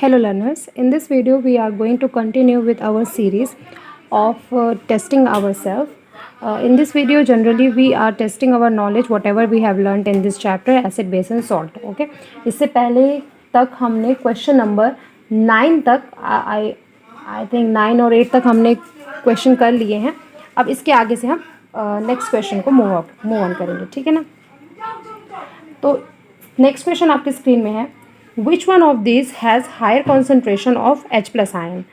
Hello learners, in this video we are going to continue with our series of testing ourselves. In this video generally we are testing our knowledge whatever we have learned in this chapter acid base and salt. Okay, इससे पहले तक हमने question number 9 तक I think 9 और 8 तक हमने question कर लिए हैं. अब इसके आगे से हम नेक्स्ट क्वेश्चन को मूव ऑन करेंगे. ठीक है ना. तो नेक्स्ट क्वेश्चन आपकी स्क्रीन में है. Which one of these has higher concentration of H plus ion?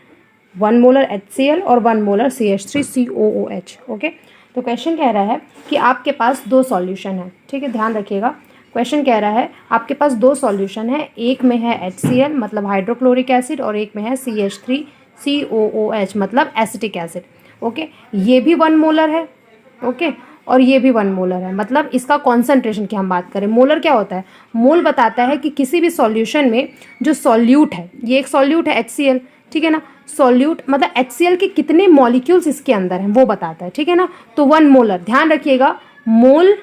1 molar HCl और 1 molar CH3COOH. ओके, तो क्वेश्चन कह रहा है कि आपके पास दो सॉल्यूशन है. ठीक है, ध्यान रखिएगा. क्वेश्चन कह रहा है आपके पास दो सॉल्यूशन है, एक में है HCl मतलब हाइड्रोक्लोरिक एसिड और एक में है CH3COOH मतलब एसिटिक एसिड. ओके, ये भी 1 मोलर है. ओके, और ये भी 1 मोलर है. मतलब इसका कॉन्सेंट्रेशन की हम बात करें, मोलर क्या होता है? मोल बताता है कि किसी भी सॉल्यूशन में जो सॉल्यूट है, ये एक सॉल्यूट है HCl. ठीक है ना. सॉल्यूट मतलब HCl के कितने मॉलिक्यूल्स इसके अंदर हैं वो बताता है. ठीक है ना. तो 1 मोलर, ध्यान रखिएगा, मोल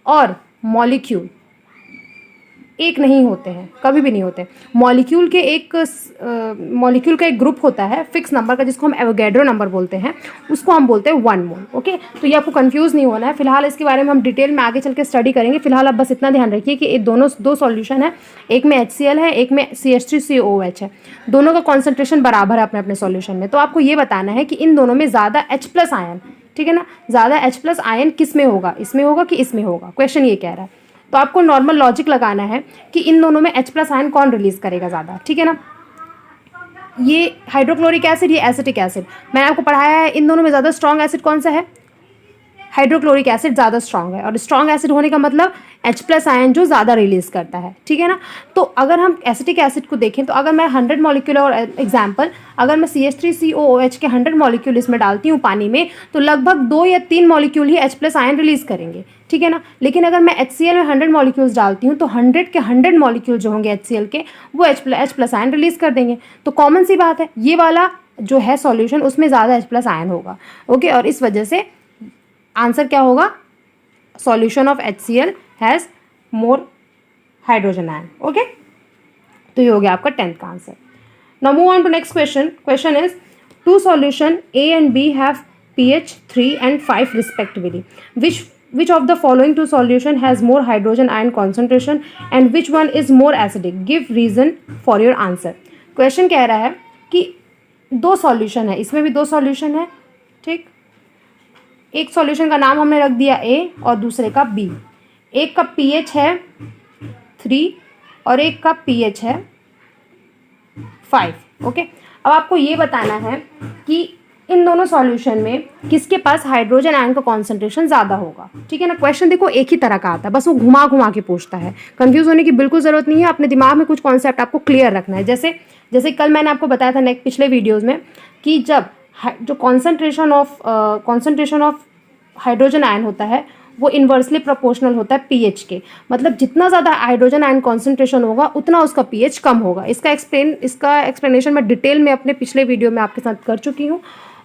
और मॉलिक्यूल एक नहीं होते हैं, कभी भी नहीं होते. मॉलिक्यूल का एक ग्रुप होता है फिक्स नंबर का, जिसको हम एवोगैड्रो नंबर बोलते हैं, उसको हम बोलते हैं 1 मोल. ओके, तो ये आपको कंफ्यूज नहीं होना है. फिलहाल इसके बारे में हम डिटेल में आगे चल के स्टडी करेंगे. फिलहाल आप बस इतना ध्यान रखिए कि ये दो सॉल्यूशन है, एक में HCl है, एक में CH3COOH है. दोनों का कॉन्सेंट्रेशन बराबर है अपने अपने सॉल्यूशन में. तो आपको ये बताना है कि इन दोनों में ज़्यादा H प्लस आयन, ठीक है ना, ज़्यादा H प्लस आयन किस में होगा, इसमें होगा कि इसमें होगा. क्वेश्चन ये कह रहा है. तो आपको नॉर्मल लॉजिक लगाना है कि इन दोनों में H प्लस आयन कौन रिलीज करेगा ज़्यादा. ठीक है ना. ये हाइड्रोक्लोरिक एसिड, ये एसिटिक एसिड. मैंने आपको पढ़ाया है इन दोनों में ज़्यादा स्ट्रॉन्ग एसिड कौन सा है? हाइड्रोक्लोरिक एसिड ज़्यादा स्ट्रॉन्ग है. और स्ट्रॉन्ग एसिड होने का मतलब H प्लस आयन जो ज़्यादा रिलीज करता है. ठीक है ना. तो अगर हम एसिटिक एसिड को देखें तो अगर मैं 100 मॉलिक्यूल, और एग्जाम्पल अगर मैं CH3COOH के 100 मॉलिक्यूल इसमें डालती हूँ पानी में, तो लगभग 2 या 3 मॉलिक्यूल ही H प्लस आयन रिलीज करेंगे. ठीक है ना. लेकिन अगर मैं HCl में 100 मॉलिक्यूल्स डालती हूँ तो 100 के 100 मॉलिक्यूल जो होंगे HCl के, वो H प्लस आयन रिलीज कर देंगे. तो कॉमन सी बात है, ये वाला जो है सॉल्यूशन उसमें ज़्यादा H प्लस आयन होगा. ओके, और इस वजह से आंसर क्या होगा? Solution of HCl has more hydrogen ion. Okay, तो ये हो गया आपका 10th का answer. Now move on to next question. Question is to solution A and B have pH 3 and 5 respectively. Which of the following two solution has more hydrogen ion concentration and which one is more acidic? Give reason for your answer. Question कह रहा है कि दो solution है, इसमें भी दो solution है. ठीक, एक सॉल्यूशन का नाम हमने रख दिया A और दूसरे का B. एक का pH है 3 और एक का pH है 5. ओके, अब आपको ये बताना है कि इन दोनों सॉल्यूशन में किसके पास हाइड्रोजन आयन का कॉन्सेंट्रेशन ज़्यादा होगा. ठीक है ना. क्वेश्चन देखो एक ही तरह का आता है, बस वो घुमा घुमा के पूछता है. कंफ्यूज होने की बिल्कुल ज़रूरत नहीं है. अपने दिमाग में कुछ कॉन्सेप्ट आपको क्लियर रखना है. जैसे कल मैंने आपको बताया था पिछले वीडियोज़ में कि जब जो कॉन्सेंट्रेशन ऑफ हाइड्रोजन आयन होता है वो इन्वर्सली प्रोपोर्शनल होता है pH के. मतलब जितना ज़्यादा हाइड्रोजन आयन कॉन्सेंट्रेशन होगा उतना उसका pH कम होगा. इसका एक्सप्लेनेशन मैं डिटेल में अपने पिछले वीडियो में आपके साथ कर चुकी हूँ.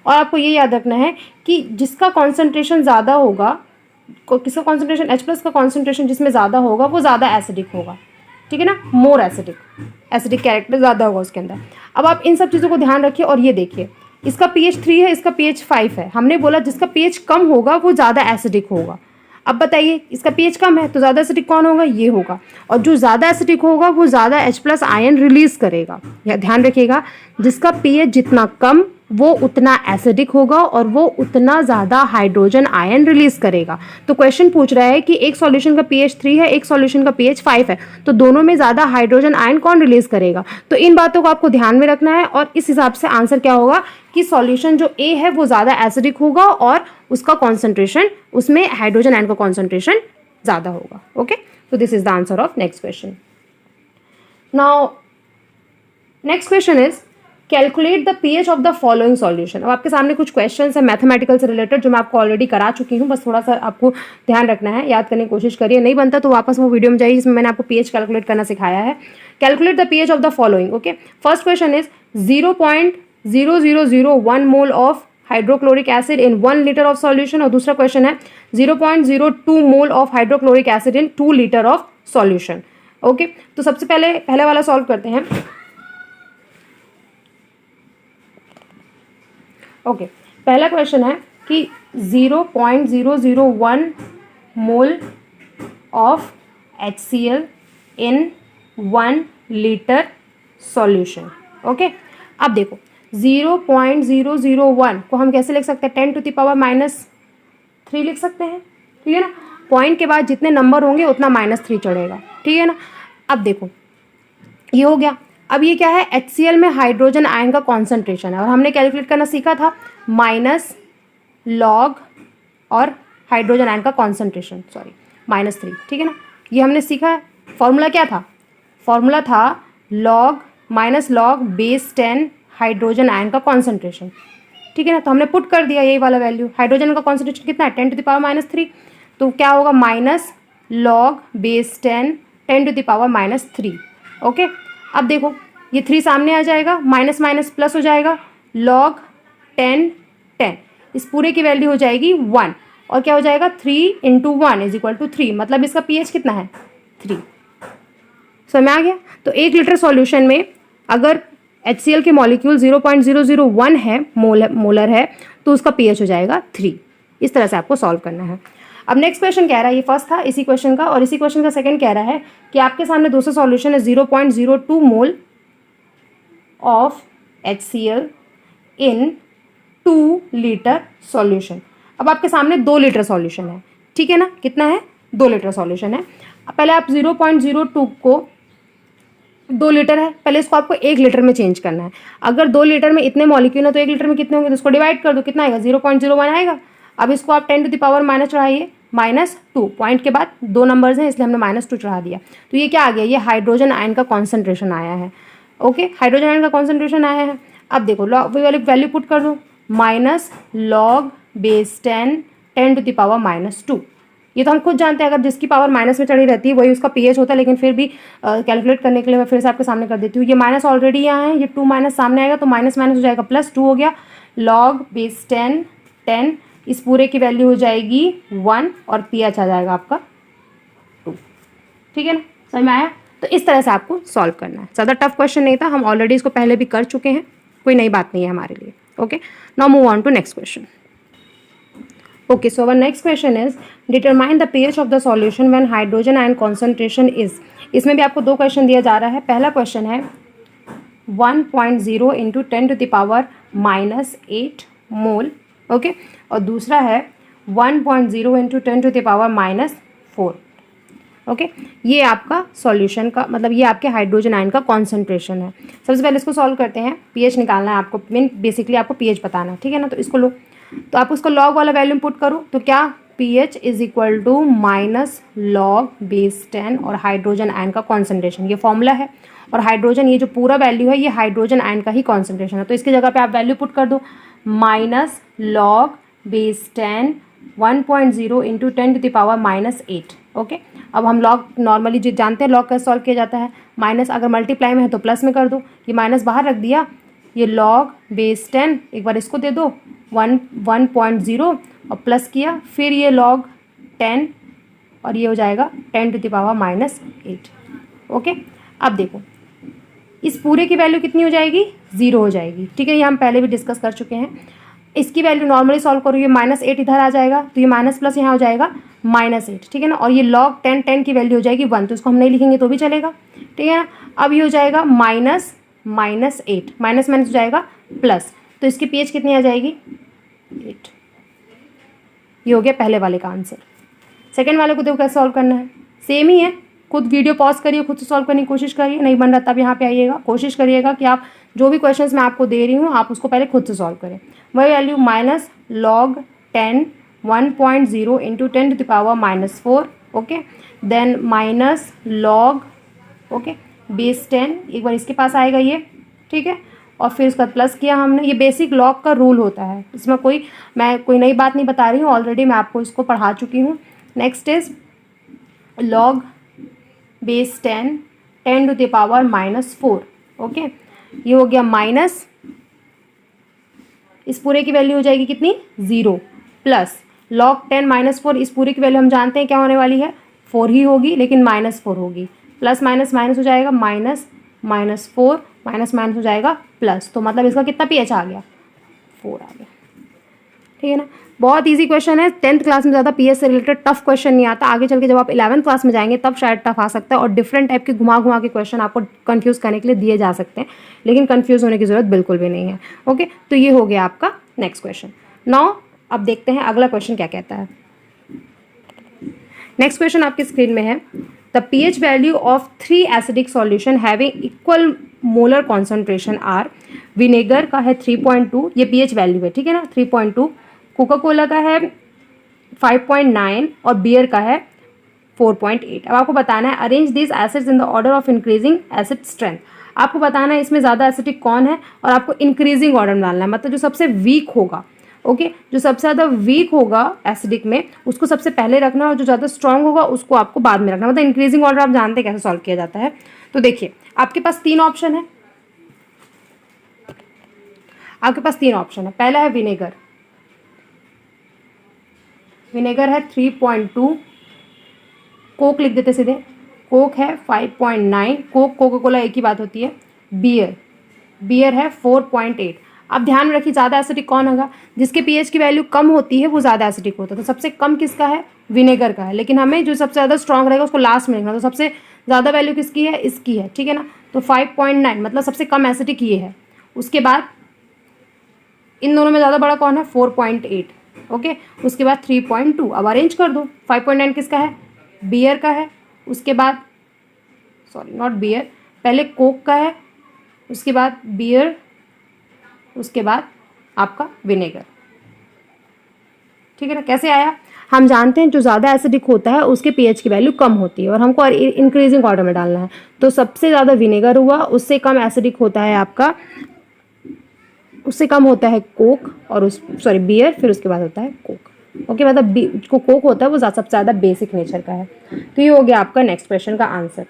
और आपको ये याद रखना है कि जिसका कॉन्सेंट्रेशन ज़्यादा होगा, किसका कॉन्सेंट्रेशन H प्लस का कॉन्सेंट्रेशन जिसमें ज़्यादा होगा वो ज़्यादा एसिडिक होगा. ठीक है ना. मोर एसिडिक कैरेक्टर ज़्यादा होगा उसके अंदर. अब आप इन सब चीज़ों को ध्यान रखिए. और ये देखिए, इसका pH 3 है, इसका pH 5 है. हमने बोला जिसका pH कम होगा वो ज़्यादा एसिडिक होगा. अब बताइए, इसका pH कम है तो ज़्यादा एसिडिक कौन होगा? ये होगा. और जो ज़्यादा एसिडिक होगा वो ज़्यादा H प्लस आयन रिलीज करेगा. या ध्यान रखिएगा, जिसका pH जितना कम वो उतना एसिडिक होगा और वो उतना ज़्यादा हाइड्रोजन आयन रिलीज करेगा. तो क्वेश्चन पूछ रहा है कि एक सॉल्यूशन का pH 3 है, एक सॉल्यूशन का pH 5 है, तो दोनों में ज़्यादा हाइड्रोजन आयन कौन रिलीज करेगा? तो इन बातों को आपको ध्यान में रखना है. और इस हिसाब से आंसर क्या होगा कि सॉल्यूशन जो A है वो ज़्यादा एसिडिक होगा और उसका कॉन्सेंट्रेशन, उसमें हाइड्रोजन आयन का कॉन्सेंट्रेशन ज़्यादा होगा. ओके, तो this is the answer of next question. Now next question is calculate the pH of the following solution. अब आपके सामने कुछ क्वेश्चंस है मैथमेटिकल से रिलेटेड जो मैं आपको ऑलरेडी करा चुकी हूँ. बस थोड़ा सा आपको ध्यान रखना है, याद करने की कोशिश करिए. नहीं बनता तो वापस वो वीडियो में जाइए जिसमें मैंने आपको pH कैलकुलेट करना सिखाया है. Calculate the pH of the following. Okay, first question is 0.0001 mole of hydrochloric acid in 1 litre of solution. और दूसरा क्वेश्चन है 0.02 mole of hydrochloric acid in 2 litre of solution. Okay, तो सबसे पहले वाला सॉल्व करते हैं. ओके, पहला क्वेश्चन है कि 0.001 mole of HCl in 1 litre solution. Okay, अब देखो 0.001 को हम कैसे लिख सकते हैं, 10⁻³ लिख सकते हैं, ठीक है ना। पॉइंट के बाद जितने नंबर होंगे उतना -3 चढ़ेगा, ठीक है ना। अब देखो ये हो गया। अब ये क्या है, HCl में हाइड्रोजन आयन का कॉन्सेंट्रेशन है और हमने कैलकुलेट करना सीखा था माइनस लॉग और हाइड्रोजन आयन का कॉन्सेंट्रेशन, सॉरी -3, ठीक है ना। ये हमने सीखा है। फॉर्मूला क्या था, फॉर्मूला था log minus log base 10 hydrogen ion का कॉन्सेंट्रेशन, ठीक है ना। तो हमने पुट कर दिया यही वाला वैल्यू। हाइड्रोजन का कॉन्सेंट्रेशन कितना है, 10⁻³ तो क्या होगा माइनस लॉग बेस 10 10⁻³ ओके। अब देखो ये 3 सामने आ जाएगा, माइनस माइनस प्लस हो जाएगा, लॉग 10 10, इस पूरे की वैल्यू हो जाएगी 1 और क्या हो जाएगा 3 × 1 = 3, मतलब इसका pH कितना है 3। समझ में आ गया। तो 1 लीटर सॉल्यूशन में अगर HCl के मॉलिक्यूल 0.001 है मोलर है तो उसका pH हो जाएगा 3। इस तरह से आपको सॉल्व करना है। अब नेक्स्ट क्वेश्चन कह रहा है, ये फर्स्ट था इसी क्वेश्चन का, और इसी क्वेश्चन का सेकंड कह रहा है कि आपके सामने दूसरा सॉल्यूशन है 0.02 mole of HCl in 2 litre solution. अब आपके सामने 2 लीटर सॉल्यूशन है, ठीक है ना। कितना है, 2 लीटर सॉल्यूशन है। पहले आप 0.02 को 2 लीटर है, पहले इसको आपको 1 लीटर में चेंज करना है। अगर 2 लीटर में इतने मॉलिक्यूल है तो 1 लीटर में कितने होंगे, तो इसको डिवाइड कर दो, कितना आएगा 0.01 आएगा। अब इसको आप 10⁻- चढ़ाइए, -2, पॉइंट के बाद 2 नंबर्स हैं इसलिए हमने -2 चढ़ा दिया। तो ये क्या आ गया, ये हाइड्रोजन आयन का कॉन्सेंट्रेशन आया है। ओके, हाइड्रोजन आयन का कॉन्सेंट्रेशन आया है। अब देखो वैल्यू पुट कर दो, माइनस लॉग बेस 10 10⁻²। ये तो हम खुद जानते हैं, अगर जिसकी पावर माइनस में चढ़ी रहती है वही उसका pH होता है, लेकिन फिर भी कैलकुलेट करने के लिए मैं फिर से आपके सामने कर देती हूँ। ये माइनस ऑलरेडी यहाँ है, ये 2 माइनस सामने आएगा तो माइनस माइनस हो जाएगा प्लस 2 हो गया, लॉग बेस 10 10, इस पूरे की वैल्यू हो जाएगी 1 और pH आ जाएगा आपका 2, ठीक है ना। समझ में आया। तो इस तरह से आपको सॉल्व करना है। ज़्यादा टफ क्वेश्चन नहीं था, हम ऑलरेडी इसको पहले भी कर चुके हैं, कोई नई बात नहीं है हमारे लिए। Okay, now move on to next question. Okay, so our next question is determine the pH of the solution when hydrogen ion concentration is। इसमें भी आपको 2 क्वेश्चन दिया जा रहा है। पहला क्वेश्चन है 1.0 × 10⁻⁻8 मोल, ओके, और दूसरा है 1.0 × 10⁻⁻4, ओके। ये आपका सॉल्यूशन का मतलब ये आपके हाइड्रोजन आयन का कॉन्सेंट्रेशन है। सबसे पहले इसको सॉल्व करते हैं, pH निकालना है आपको, बेसिकली आपको pH बताना है, ठीक है ना। तो इसको लो, तो आप उसको लॉग वाला वैल्यू पुट करो, तो क्या pH = माइनस लॉग बेस 10 और हाइड्रोजन आयन का कॉन्सेंट्रेशन, ये फॉर्मूला है। और हाइड्रोजन ये जो पूरा वैल्यू है ये हाइड्रोजन आयन का ही कॉन्सेंट्रेशन है, तो इसकी जगह पे आप वैल्यू पुट कर दो, माइनस लॉग बेस 10 1.0 × 10⁻⁻8, ओके। अब हम लॉग नॉर्मली जो जानते हैं लॉग कैसे सॉल्व किया जाता है, माइनस अगर मल्टीप्लाई में है तो प्लस में कर दो, ये माइनस बाहर रख दिया, ये लॉग बेस 10 एक बार इसको दे दो 1.0 और प्लस किया, फिर ये लॉग 10 और ये हो जाएगा 10⁻⁻8, ओके। अब देखो इस पूरे की वैल्यू कितनी हो जाएगी, 0 हो जाएगी, ठीक है। ये हम पहले भी डिस्कस कर चुके हैं। इसकी वैल्यू नॉर्मली सॉल्व करो, ये -8 इधर आ जाएगा तो ये माइनस प्लस यहाँ हो जाएगा -8, ठीक है ना। और ये लॉग 10 10 की वैल्यू हो जाएगी 1, तो इसको हम नहीं लिखेंगे तो भी चलेगा, ठीक है ना। अब ये हो जाएगा -8, माइनस माइनस हो जाएगा प्लस, तो इसकी pH कितनी आ जाएगी 8। ये हो गया पहले वाले का आंसर। सेकंड वाले को देखो कैसे सॉल्व करना है, सेम ही है। खुद वीडियो पॉज करिए, खुद से सॉल्व करने की कोशिश करिए, नहीं बन रहा तब यहाँ पे आइएगा। कोशिश करिएगा कि आप जो भी क्वेश्चंस मैं आपको दे रही हूँ आप उसको पहले खुद से सॉल्व करें। वही value minus log 10 1.0 × 10⁻⁻4, okay, then minus log, okay, base 10 एक बार इसके पास आएगा ये, ठीक है, और फिर उसका प्लस किया हमने। ये बेसिक लॉग का रूल होता है, इसमें मैं कोई नई बात नहीं बता रही हूँ, ऑलरेडी मैं आपको इसको पढ़ा चुकी हूँ। Next is log base 10 10⁻⁻4, okay. ये हो गया माइनस, इस पूरे की वैल्यू हो जाएगी कितनी 0, प्लस लॉग 10 - 4, इस पूरे की वैल्यू हम जानते हैं क्या होने वाली है 4 ही होगी, लेकिन -4 होगी, प्लस माइनस माइनस हो जाएगा -4 माइनस हो जाएगा प्लस, तो मतलब इसका कितना pH आ गया 4 आ गया। ठीक है ना। बहुत इजी क्वेश्चन है, 10th क्लास में ज़्यादा पीएच से रिलेटेड टफ क्वेश्चन नहीं आता, आगे चल के जब आप 11th क्लास में जाएंगे तब शायद टफ आ सकता है, और डिफरेंट टाइप के घुमा घुमा के क्वेश्चन आपको कंफ्यूज करने के लिए दिए जा सकते हैं, लेकिन कंफ्यूज होने की जरूरत बिल्कुल भी नहीं है। ओके, तो ये हो गया आपका नेक्स्ट क्वेश्चन। नाउ अब देखते हैं अगला क्वेश्चन क्या कहता है। नेक्स्ट क्वेश्चन आपकी स्क्रीन में है, the pH value of 3 acidic solution having equal molar concentration are. Vinegar का है 3.2, ये pH वैल्यू है, ठीक है ना, 3.2। कोका कोला का है 5.9 और बियर का है 4.8। अब आपको बताना है arrange this acids in the order of increasing acid strength. आपको बताना है इसमें ज़्यादा एसिडिक कौन है, और आपको इंक्रीजिंग ऑर्डर में डालना है, मतलब जो सबसे वीक होगा। ओके, जो सबसे ज़्यादा वीक होगा एसिडिक में उसको सबसे पहले रखना, और जो ज़्यादा स्ट्रांग होगा उसको आपको बाद में रखना। मतलब इंक्रीजिंग ऑर्डर आप जानते हैं कैसे सॉल्व किया जाता है। तो देखिए आपके पास 3 ऑप्शन है, आपके पास 3 ऑप्शन है। पहला है विनेगर, विनेगर है 3.2, कोक लिख देते सीधे, कोक है 5.9, कोक कोका कोला एक ही बात होती है। बियर, बियर है 4.8। अब ध्यान में रखिए ज़्यादा एसिडिक कौन होगा, जिसके पीएच की वैल्यू कम होती है वो ज़्यादा एसिडिक होता है। तो सबसे कम किसका है, विनेगर का है, लेकिन हमें जो सबसे ज़्यादा स्ट्रांग रहेगा उसको लास्ट में लिखना। तो सबसे ज़्यादा वैल्यू किसकी है, इसकी है, ठीक है ना। तो 5.9 मतलब सबसे कम एसिडिक ये है। उसके बाद इन दोनों में ज़्यादा बड़ा कौन है, 4.8। ओके, उसके बाद 3.2। अब अरेंज कर दो, 5.9 किसका है, बियर का है, उसके बाद सॉरी नॉट बियर, पहले कोक का है, उसके बाद बियर, उसके बाद आपका विनेगर, ठीक है ना। कैसे आया, हम जानते हैं जो ज़्यादा एसिडिक होता है उसके पीएच की वैल्यू कम होती है, और हमको इंक्रीजिंग ऑर्डर में डालना है। तो सबसे ज़्यादा विनेगर हुआ, उससे कम एसिडिक होता है आपका, उससे कम होता है कोक, और उस सॉरी बियर, फिर उसके बाद होता है कोक। ओके, मतलब जो कोक होता है वो सबसे ज़्यादा बेसिक नेचर का है। तो ये हो गया आपका नेक्स्ट क्वेश्चन का आंसर।